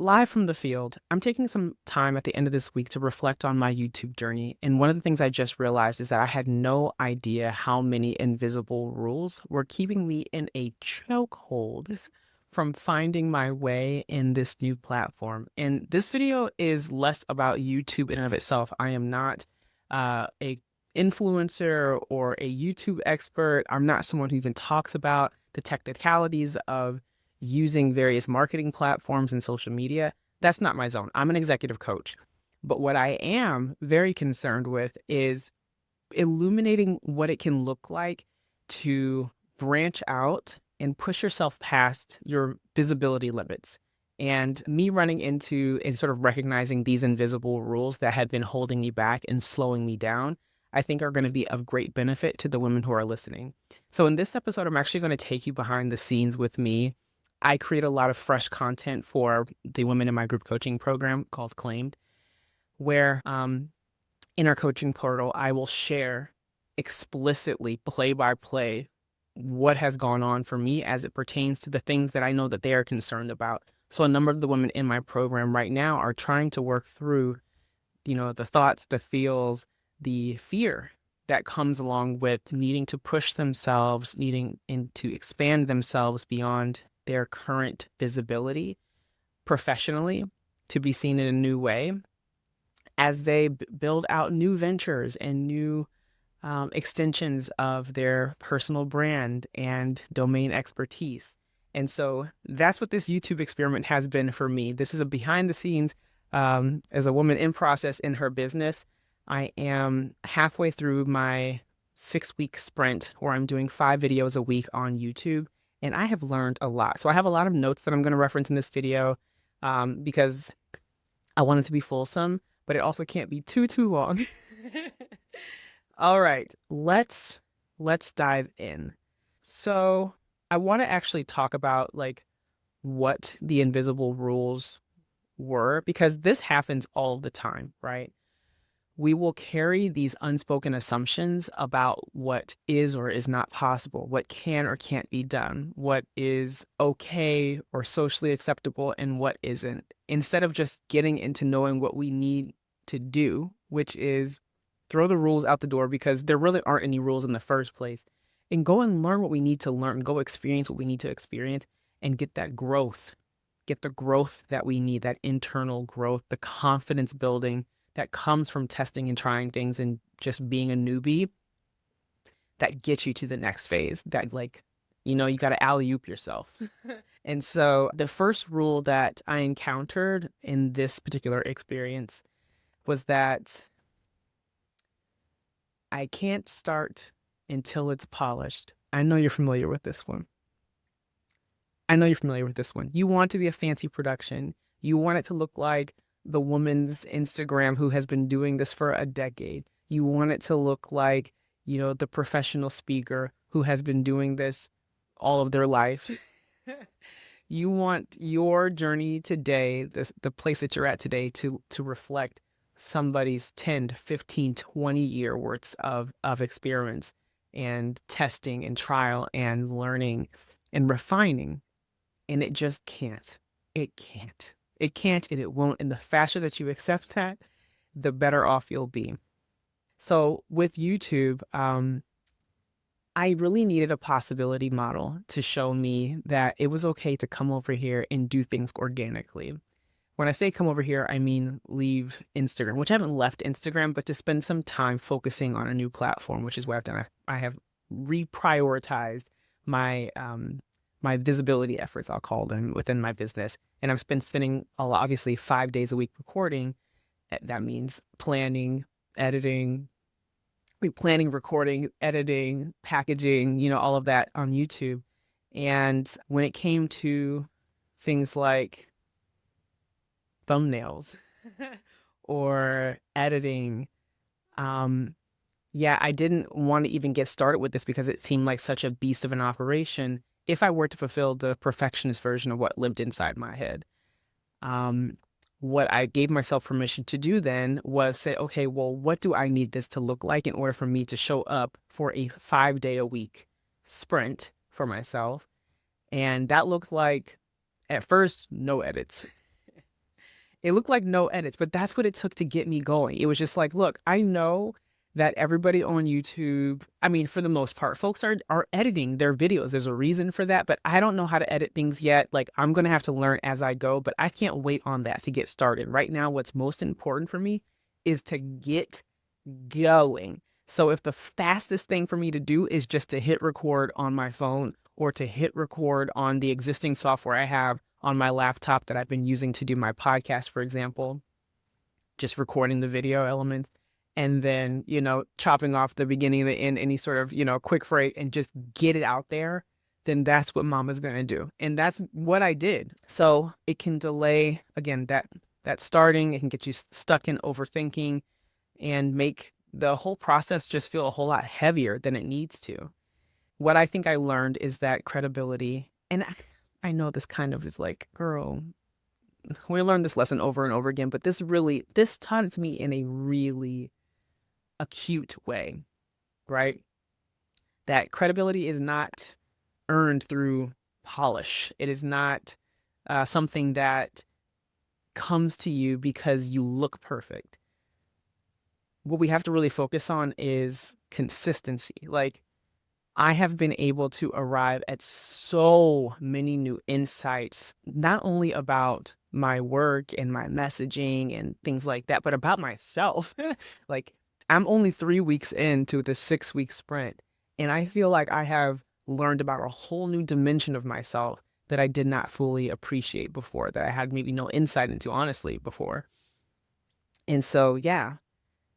live from the field, I'm taking some time at the end of this week to reflect on my YouTube journey. And one of the things I just realized is that I had no idea how many invisible rules were keeping me in a chokehold from finding my way in this new platform. And this video is less about YouTube in and of itself. I am not a influencer or a YouTube expert. I'm not someone who even talks about the technicalities of using various marketing platforms and social media. That's not my zone. I'm an executive coach. But what I am very concerned with is illuminating what it can look like to branch out and push yourself past your visibility limits. And me running into and sort of recognizing these invisible rules that had been holding me back and slowing me down, I think are going to be of great benefit to the women who are listening. So in this episode, I'm actually going to take you behind the scenes with me. I create a lot of fresh content for the women in my group coaching program called Claimed, where in our coaching portal, I will share explicitly, play by play, what has gone on for me as it pertains to the things that I know that they are concerned about. So a number of the women in my program right now are trying to work through, the thoughts, the feels, the fear that comes along with needing to push themselves, needing to expand themselves beyond their current visibility professionally to be seen in a new way as they build out new ventures and new extensions of their personal brand and domain expertise. And so that's what this YouTube experiment has been for me. This is a behind the scenes as a woman in process in her business. I am halfway through my 6-week sprint where I'm doing 5 videos a week on YouTube, and I have learned a lot. So I have a lot of notes that I'm going to reference in this video because I want it to be fulsome, but it also can't be too long. All right, let's dive in. So I want to actually talk about like what the invisible rules were, because this happens all the time, right? We will carry these unspoken assumptions about what is or is not possible, what can or can't be done, what is okay or socially acceptable and what isn't, instead of just getting into knowing what we need to do, which is throw the rules out the door because there really aren't any rules in the first place, and go and learn what we need to learn, go experience what we need to experience, and get that growth, get the growth that we need, that internal growth, the confidence building that comes from testing and trying things and just being a newbie that gets you to the next phase, that you got to alley-oop yourself. And so the first rule that I encountered in this particular experience was that I can't start until it's polished. I know you're familiar with this one. You want to be a fancy production. You want it to look like the woman's Instagram who has been doing this for a decade. You want it to look like, the professional speaker who has been doing this all of their life. You want your journey today, the place that you're at today, to reflect somebody's 10, 15, 20-year worths of experiments and testing and trial and learning and refining. And it just can't. It can't. It can't and it won't. And the faster that you accept that, the better off you'll be. So with YouTube, I really needed a possibility model to show me that it was okay to come over here and do things organically. When I say come over here, I mean leave Instagram, which I haven't left Instagram, but to spend some time focusing on a new platform, which is what I've done. I have reprioritized my my visibility efforts, I'll call them, within my business. And I've been spending obviously 5 days a week recording. That means planning, editing, recording, editing, packaging, all of that on YouTube. And when it came to things like thumbnails or editing, I didn't want to even get started with this because it seemed like such a beast of an operation if I were to fulfill the perfectionist version of what lived inside my head. What I gave myself permission to do then was say, okay, well, what do I need this to look like in order for me to show up for a 5-day-a-week sprint for myself? And that looked like, at first, no edits. It looked like no edits, but that's what it took to get me going. It was just like, look, I know that everybody on YouTube, I mean, for the most part, folks are editing their videos. There's a reason for that, but I don't know how to edit things yet. Like I'm gonna have to learn as I go, but I can't wait on that to get started. Right now, what's most important for me is to get going. So if the fastest thing for me to do is just to hit record on my phone or to hit record on the existing software I have on my laptop that I've been using to do my podcast, for example, just recording the video elements and then, chopping off the beginning, the end, any sort of, quick freight and just get it out there, then that's what mama's going to do. And that's what I did. So it can delay, again, that starting, it can get you stuck in overthinking and make the whole process just feel a whole lot heavier than it needs to. What I think I learned is that credibility, and I know this kind of is like, girl, we learned this lesson over and over again, but this taught it to me in a really acute way, right? That credibility is not earned through polish. It is not something that comes to you because you look perfect. What we have to really focus on is consistency. Like, I have been able to arrive at so many new insights, not only about my work and my messaging and things like that, but about myself. Like, I'm only 3 weeks into the 6 week sprint, and I feel like I have learned about a whole new dimension of myself that I did not fully appreciate before, that I had maybe no insight into, honestly, before. And so, yeah,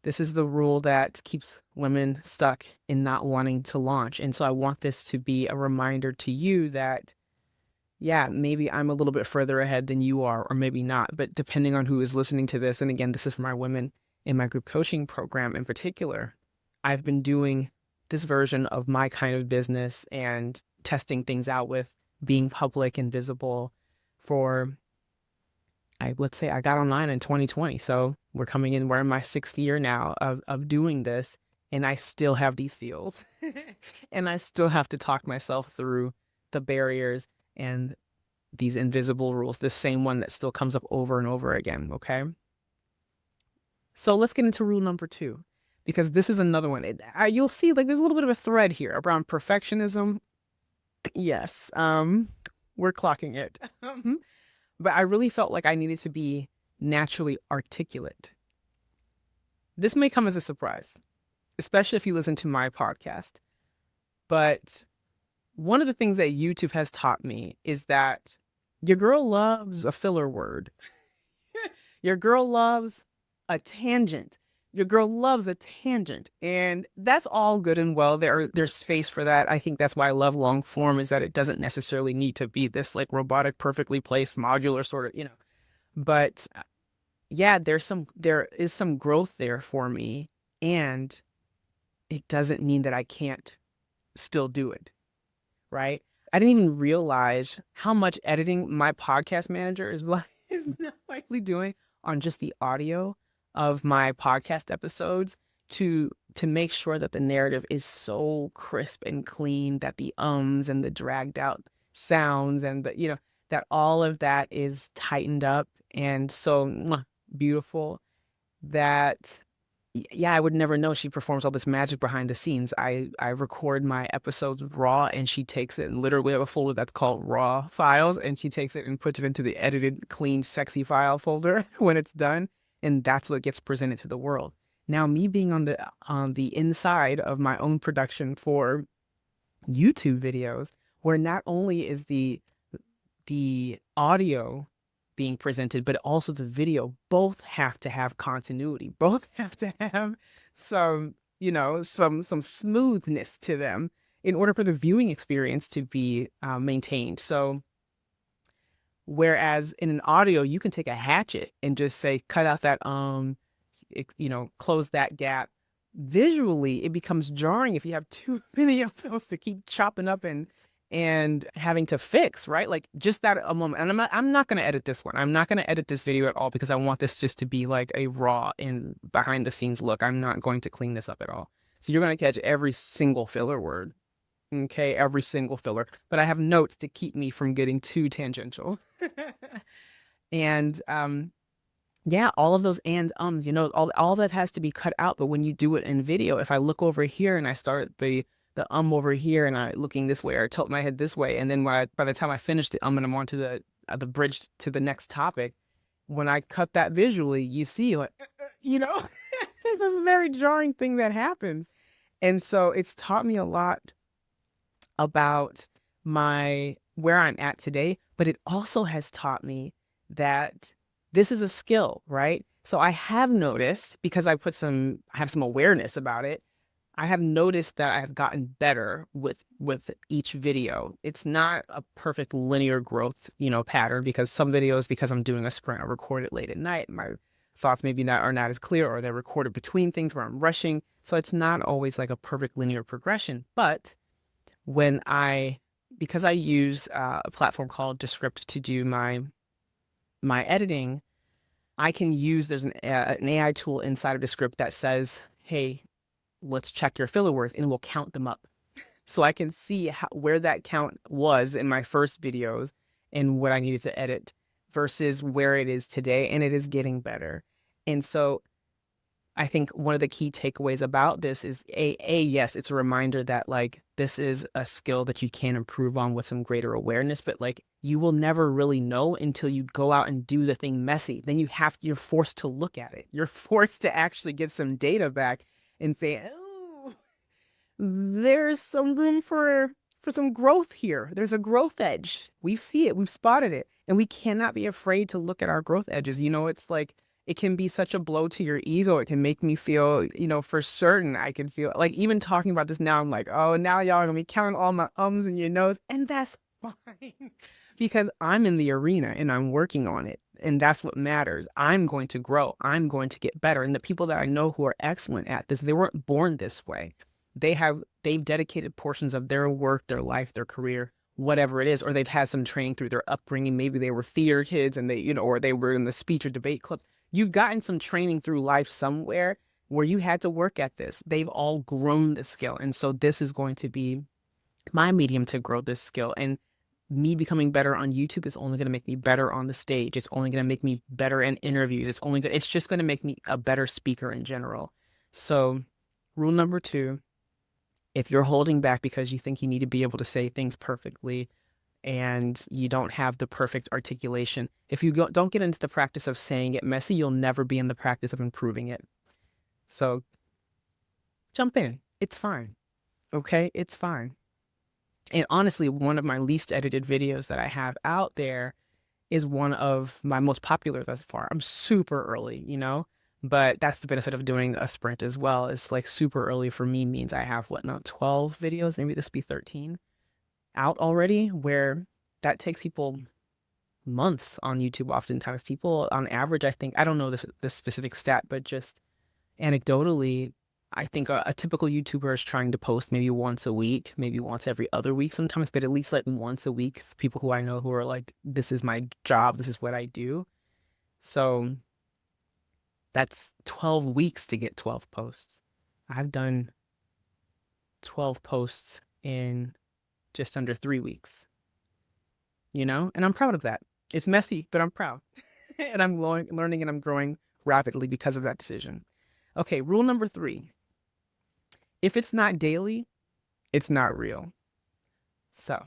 this is the rule that keeps women stuck in not wanting to launch. And so I want this to be a reminder to you that, yeah, maybe I'm a little bit further ahead than you are, or maybe not. But depending on who is listening to this, and again, this is for my women in my group coaching program in particular, I've been doing this version of my kind of business and testing things out with being public and visible for let's say I got online in 2020. So we're in my 6th year now of doing this, and I still have these feels. And I still have to talk myself through the barriers and these invisible rules, this same one that still comes up over and over again. Okay. So let's get into rule number 2, because this is another one. You'll see like there's a little bit of a thread here around perfectionism. Yes. We're clocking it. But I really felt like I needed to be naturally articulate. This may come as a surprise, especially if you listen to my podcast. But one of the things that YouTube has taught me is that your girl loves a filler word. Your girl loves a tangent. Your girl loves a tangent. And that's all good and well. There's space for that. I think that's why I love long form, is that it doesn't necessarily need to be this like robotic, perfectly placed, modular sort of, But yeah, there is some growth there for me. And it doesn't mean that I can't still do it. Right. I didn't even realize how much editing my podcast manager is not likely doing on just the audio of my podcast episodes to make sure that the narrative is so crisp and clean, that the ums and the dragged out sounds and that all of that is tightened up and so beautiful that yeah, I would never know she performs all this magic behind the scenes. I record my episodes raw, and she takes it and literally have a folder that's called raw files, and she takes it and puts it into the edited, clean, sexy file folder when it's done, and that's what gets presented to the world. Now, me being on the inside of my own production for YouTube videos, where not only is the audio being presented, but also the video, both have to have continuity. Both have to have some smoothness to them in order for the viewing experience to be maintained. So whereas in an audio, you can take a hatchet and just say, cut out that, close that gap. Visually, it becomes jarring if you have too many of those to keep chopping up and having to fix, right? Like just that a moment. And I'm not going to edit this one. I'm not going to edit this video at all because I want this just to be like a raw and behind the scenes look. I'm not going to clean this up at all. So you're going to catch every single filler word. Okay, every single filler. But I have notes to keep me from getting too tangential. And Yeah, all of those and all that has to be cut out. But when you do it in video, if I look over here and I start the over here and I looking this way or tilt my head this way, and then by the time I finish the and I'm onto the bridge to the next topic, when I cut that visually, you see like there's this very jarring thing that happens. And so it's taught me a lot about my where I'm at today, but it also has taught me that this is a skill, right? So I have noticed because I have some awareness about it. I have noticed that I have gotten better with each video. It's not a perfect linear growth, pattern because some videos, because I'm doing a sprint, I record it late at night. My thoughts maybe not are not as clear, or they're recorded between things where I'm rushing. So it's not always like a perfect linear progression. But when I because I use a platform called Descript to do my editing, I can use there's an AI tool inside of Descript that says, "Hey, let's check your filler words," and we'll count them up, so I can see where that count was in my first videos and what I needed to edit versus where it is today, and it is getting better. And so I think one of the key takeaways about this is yes, it's a reminder that like this is a skill that you can improve on with some greater awareness, but like you will never really know until you go out and do the thing messy. Then you're forced to look at it. You're forced to actually get some data back and say, oh, there's some room for some growth here. There's a growth edge. We see it. We've spotted it. And we cannot be afraid to look at our growth edges. It's like it can be such a blow to your ego. It can make me feel, for certain I can feel like even talking about this now, I'm like, oh, now y'all are gonna be counting all my ums and your nos. And that's fine. Because I'm in the arena and I'm working on it. And that's what matters. I'm going to grow. I'm going to get better. And the people that I know who are excellent at this, they weren't born this way. They've dedicated portions of their work, their life, their career, whatever it is, or they've had some training through their upbringing. Maybe they were theater kids and or they were in the speech or debate club. You've gotten some training through life somewhere where you had to work at this. They've all grown the skill. And so this is going to be my medium to grow this skill. And me becoming better on YouTube is only going to make me better on the stage. It's only going to make me better in interviews. It's just going to make me a better speaker in general. So, rule number 2, if you're holding back because you think you need to be able to say things perfectly and you don't have the perfect articulation, if you don't get into the practice of saying it messy, you'll never be in the practice of improving it. So, jump in. It's fine. Okay? It's fine. And honestly, one of my least edited videos that I have out there is one of my most popular thus far. I'm super early, but that's the benefit of doing a sprint as well. It's like super early for me means I have what now 12 videos, maybe this be 13 out already, where that takes people months on YouTube. Oftentimes, people on average, I think, I don't know this specific stat, but just anecdotally, I think a typical YouTuber is trying to post maybe once a week, maybe once every other week sometimes, but at least like once a week. People who I know who are like, this is my job, this is what I do. So that's 12 weeks to get 12 posts. I've done 12 posts in just under 3 weeks, and I'm proud of that. It's messy, but I'm proud. And I'm learning and I'm growing rapidly because of that decision. Okay, rule number 3. If it's not daily, it's not real. So,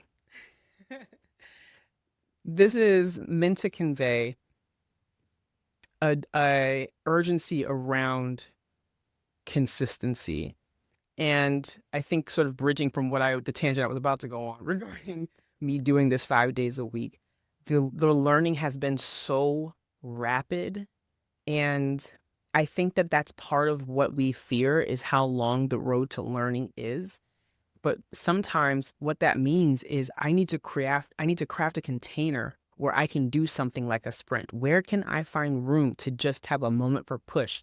this is meant to convey a urgency around consistency. And I think sort of bridging from the tangent I was about to go on regarding me doing this 5 days a week, the learning has been so rapid. And I think that that's part of what we fear is how long the road to learning is. But sometimes what that means is I need to craft a container where I can do something like a sprint. Where can I find room to just have a moment for push?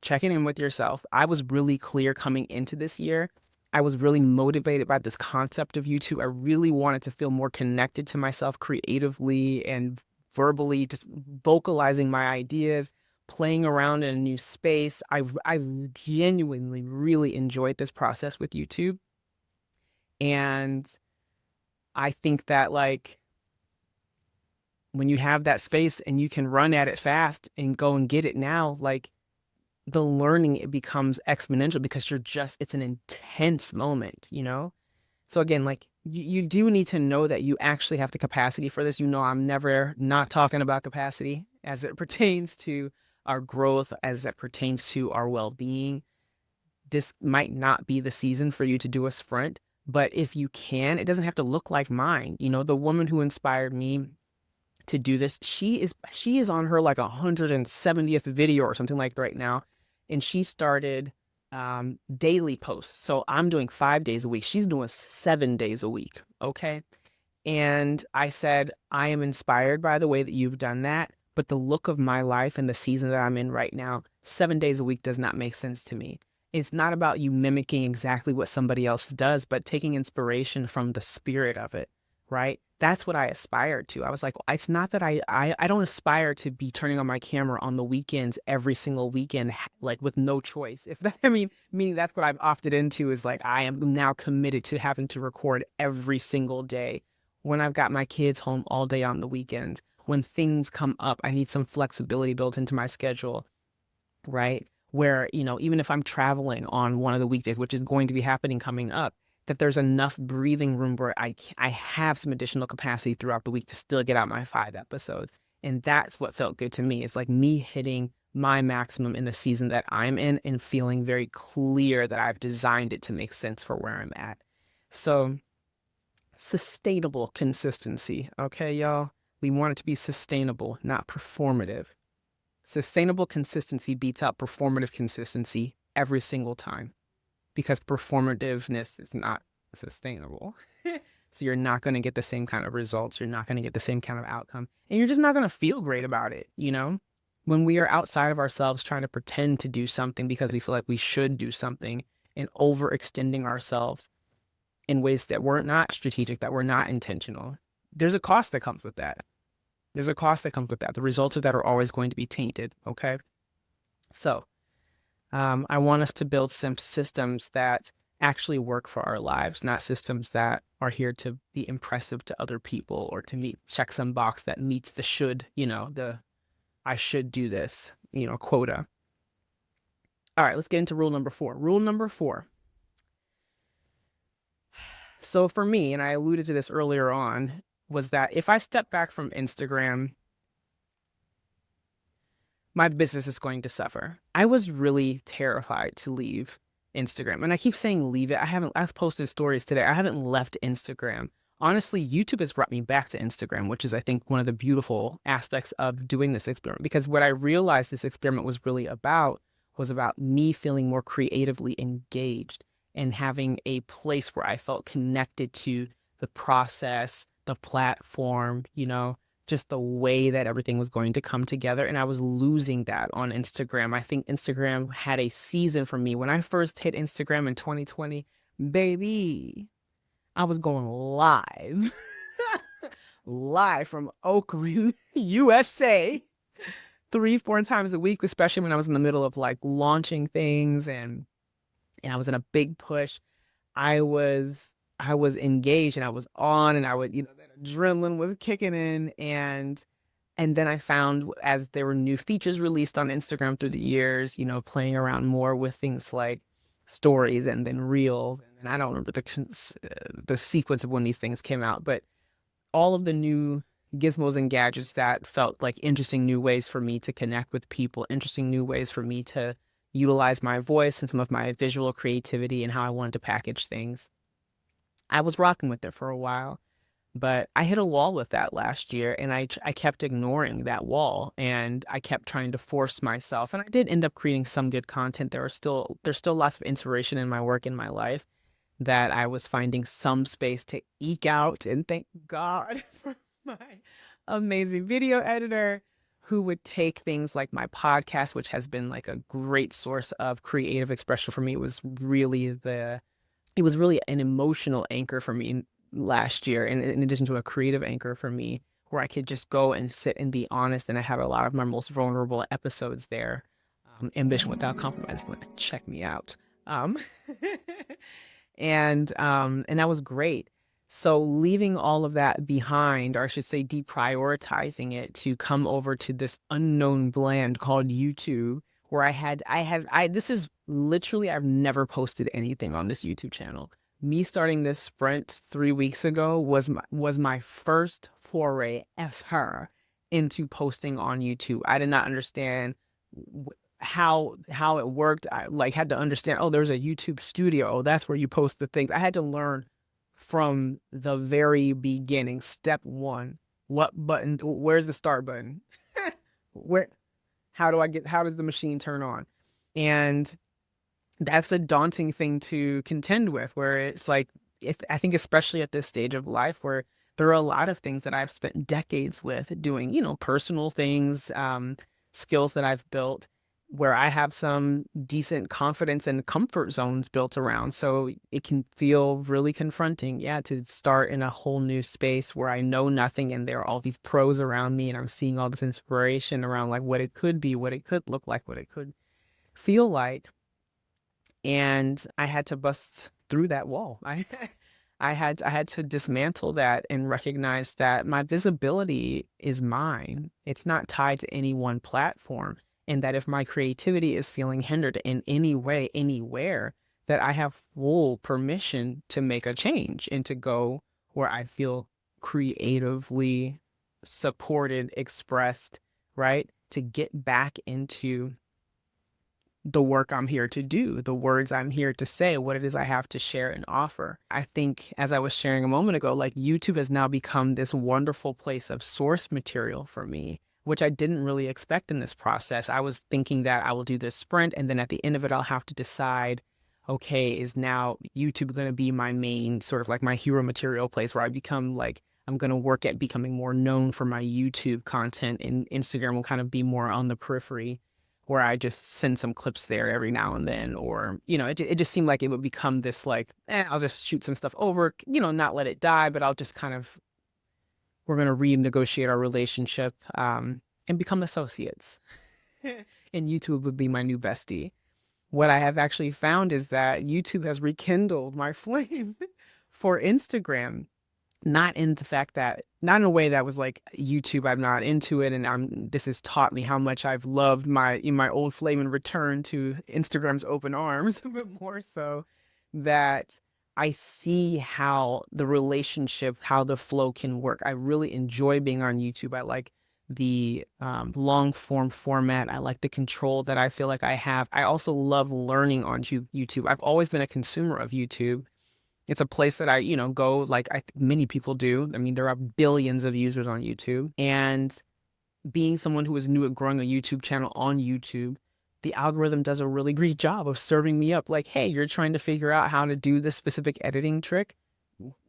Checking in with yourself. I was really clear coming into this year. I was really motivated by this concept of YouTube. I really wanted to feel more connected to myself creatively and verbally, just vocalizing my ideas, playing around in a new space. I've genuinely really enjoyed this process with YouTube. And I think that like when you have that space and you can run at it fast and go and get it now, like the learning, it becomes exponential because it's an intense moment, you know? So again, like you do need to know that you actually have the capacity for this. You know, I'm never not talking about capacity as it pertains to our growth, as it pertains to our well-being. This might not be the season for you to do a sprint, but if you can, it doesn't have to look like mine. You know, the woman who inspired me to do this, she is on her like 170th video or something like right now, and she started daily posts. So I'm doing 5 days a week. She's doing 7 days a week. Okay. And I said, I am inspired by the way that you've done that. But the look of my life and the season that I'm in right now, 7 days a week does not make sense to me. It's not about you mimicking exactly what somebody else does, but taking inspiration from the spirit of it, right? That's what I aspired to. I was like, it's not that I don't aspire to be turning on my camera on the weekends every single weekend, like with no choice. If that, I mean, meaning that's what I've opted into is like, I am now committed to having to record every single day when I've got my kids home all day on the weekends. When things come up, I need some flexibility built into my schedule, right? Where, you know, even if I'm traveling on one of the weekdays, which is going to be happening coming up, that there's enough breathing room where I have some additional capacity throughout the week to still get out my 5 episodes. And that's what felt good to me. It's like me hitting my maximum in the season that I'm in and feeling very clear that I've designed it to make sense for where I'm at. So sustainable consistency. Okay, y'all? We want it to be sustainable, not performative. Sustainable consistency beats out performative consistency every single time because performativeness is not sustainable. So you're not going to get the same kind of results. You're not going to get the same kind of outcome. And you're just not going to feel great about it, you know? When we are outside of ourselves trying to pretend to do something because we feel like we should do something and overextending ourselves in ways that were not strategic, that were not intentional, there's a cost that comes with that. There's a cost that comes with that. The results of that are always going to be tainted. Okay. So I want us to build some systems that actually work for our lives, not systems that are here to be impressive to other people or to check some box that meets the should, the I should do this, quota. All right, let's get into rule number 4. Rule number 4. So for me, and I alluded to this earlier on, was that if I step back from Instagram, my business is going to suffer. I was really terrified to leave Instagram. And I keep saying leave it. I've posted stories today. I haven't left Instagram. Honestly, YouTube has brought me back to Instagram, which is, I think, one of the beautiful aspects of doing this experiment. Because what I realized this experiment was really about was about me feeling more creatively engaged and having a place where I felt connected to the process, the platform, just the way that everything was going to come together. And I was losing that on Instagram. I think Instagram had a season for me. When I first hit Instagram in 2020, baby, I was going live, live from Oakland, USA, 3-4 times a week, especially when I was in the middle of like launching things and I was in a big push. I was engaged and I was on and I would, that adrenaline was kicking in and then I found as there were new features released on Instagram through the years, playing around more with things like stories and then reels. And I don't remember the sequence of when these things came out, but all of the new gizmos and gadgets that felt like interesting new ways for me to connect with people, interesting new ways for me to utilize my voice and some of my visual creativity and how I wanted to package things. I was rocking with it for a while, but I hit a wall with that last year and I kept ignoring that wall and I kept trying to force myself. And I did end up creating some good content. There's still lots of inspiration in my work in my life that I was finding some space to eke out. And thank God for my amazing video editor who would take things like my podcast, which has been like a great source of creative expression for me. It was really an emotional anchor for me last year, and in addition to a creative anchor for me, where I could just go and sit and be honest. And I have a lot of my most vulnerable episodes there. Ambition Without Compromise. Check me out. Um, and that was great. So leaving all of that behind, or I should say deprioritizing it to come over to this unknown land called YouTube, where this is literally, I've never posted anything on this YouTube channel. Me starting this sprint 3 weeks ago was my first foray ever into posting on YouTube. I did not understand how it worked. I like had to understand, oh, there's a YouTube studio. Oh, that's where you post the things. I had to learn from the very beginning. Step one, what button, where's the start button? Where, how does the machine turn on? And that's a daunting thing to contend with, where it's like, I think especially at this stage of life where there are a lot of things that I've spent decades with doing, personal things, skills that I've built where I have some decent confidence and comfort zones built around. So it can feel really confronting, yeah, to start in a whole new space where I know nothing and there are all these pros around me and I'm seeing all this inspiration around like what it could be, what it could look like, what it could feel like. And I had to bust through that wall. I had to dismantle that and recognize that my visibility is mine. It's not tied to any one platform. And that if my creativity is feeling hindered in any way, anywhere, that I have full permission to make a change and to go where I feel creatively supported, expressed, right? To get back into the work I'm here to do, the words I'm here to say, what it is I have to share and offer. I think, as I was sharing a moment ago, like YouTube has now become this wonderful place of source material for me, which I didn't really expect in this process. I was thinking that I will do this sprint and then at the end of it, I'll have to decide, okay, is now YouTube going to be my main sort of like my hero material place where I become like, I'm going to work at becoming more known for my YouTube content, and Instagram will kind of be more on the periphery where I just send some clips there every now and then, or, it just seemed like it would become this like, I'll just shoot some stuff over, not let it die, but I'll just kind of, we're going to renegotiate our relationship, and become associates. And YouTube would be my new bestie. What I have actually found is that YouTube has rekindled my flame for Instagram, not in a way that was like YouTube, I'm not into it, and this has taught me how much I've loved my old flame and return to Instagram's open arms, but more so that I see how the relationship, how the flow can work. I really enjoy being on YouTube. I like the long form format. I like the control that I feel like I have. I also love learning on YouTube. I've always been a consumer of YouTube. It's a place that I, go like many people do. I mean, there are billions of users on YouTube. And being someone who is new at growing a YouTube channel on YouTube, the algorithm does a really great job of serving me up like, hey, you're trying to figure out how to do this specific editing trick.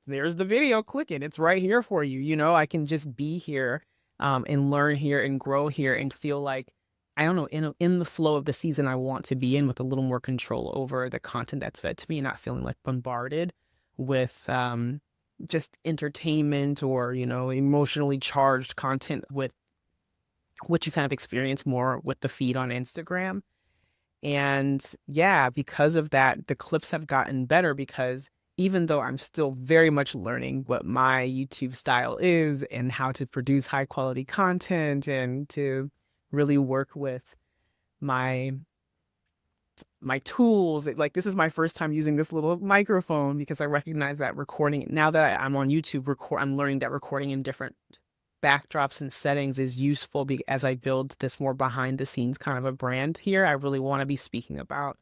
There's the video, click it. It's right here for you. I can just be here, and learn here and grow here and feel like, I don't know, in the flow of the season I want to be in, with a little more control over the content that's fed to me, and not feeling like bombarded with just entertainment or, emotionally charged content, with what you kind of experience more with the feed on Instagram. And yeah, because of that, the clips have gotten better, because even though I'm still very much learning what my YouTube style is and how to produce high quality content and to really work with my tools, like this is my first time using this little microphone, because I recognize that recording, now that I'm on YouTube, I'm learning that recording in different backdrops and settings is useful, as I build this more behind the scenes kind of a brand here. I really want to be speaking about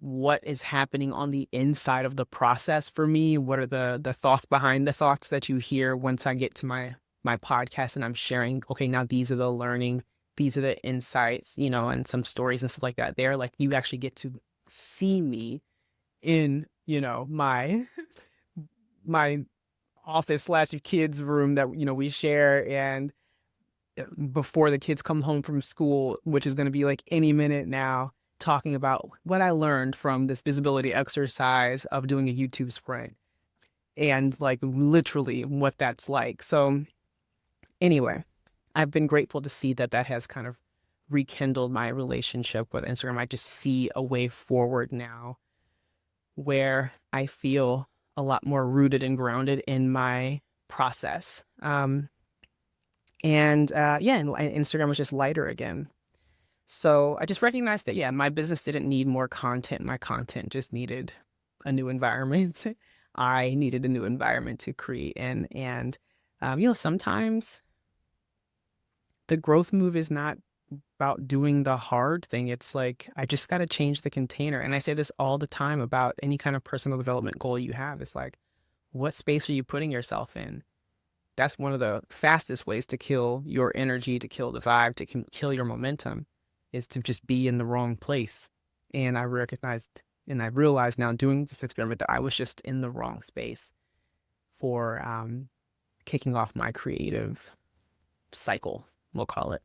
what is happening on the inside of the process for me. What are the thoughts behind the thoughts that you hear once I get to my podcast and I'm sharing, okay, now these are the learning, these are the insights, and some stories and stuff like that. There, like, you actually get to see me in, my office slash kids room that, we share. And before the kids come home from school, which is going to be like any minute now, talking about what I learned from this visibility exercise of doing a YouTube sprint, and like literally what that's like. So anyway, I've been grateful to see that has kind of rekindled my relationship with Instagram. I just see a way forward now where I feel a lot more rooted and grounded in my process. And Instagram was just lighter again. So I just recognized that, yeah, my business didn't need more content. My content just needed a new environment. I needed a new environment to create. Sometimes the growth move is not about doing the hard thing. It's like, I just got to change the container. And I say this all the time about any kind of personal development goal you have. It's like, what space are you putting yourself in? That's one of the fastest ways to kill your energy, to kill the vibe, to kill your momentum, is to just be in the wrong place. And I realized now doing this experiment that I was just in the wrong space for kicking off my creative cycle, we'll call it.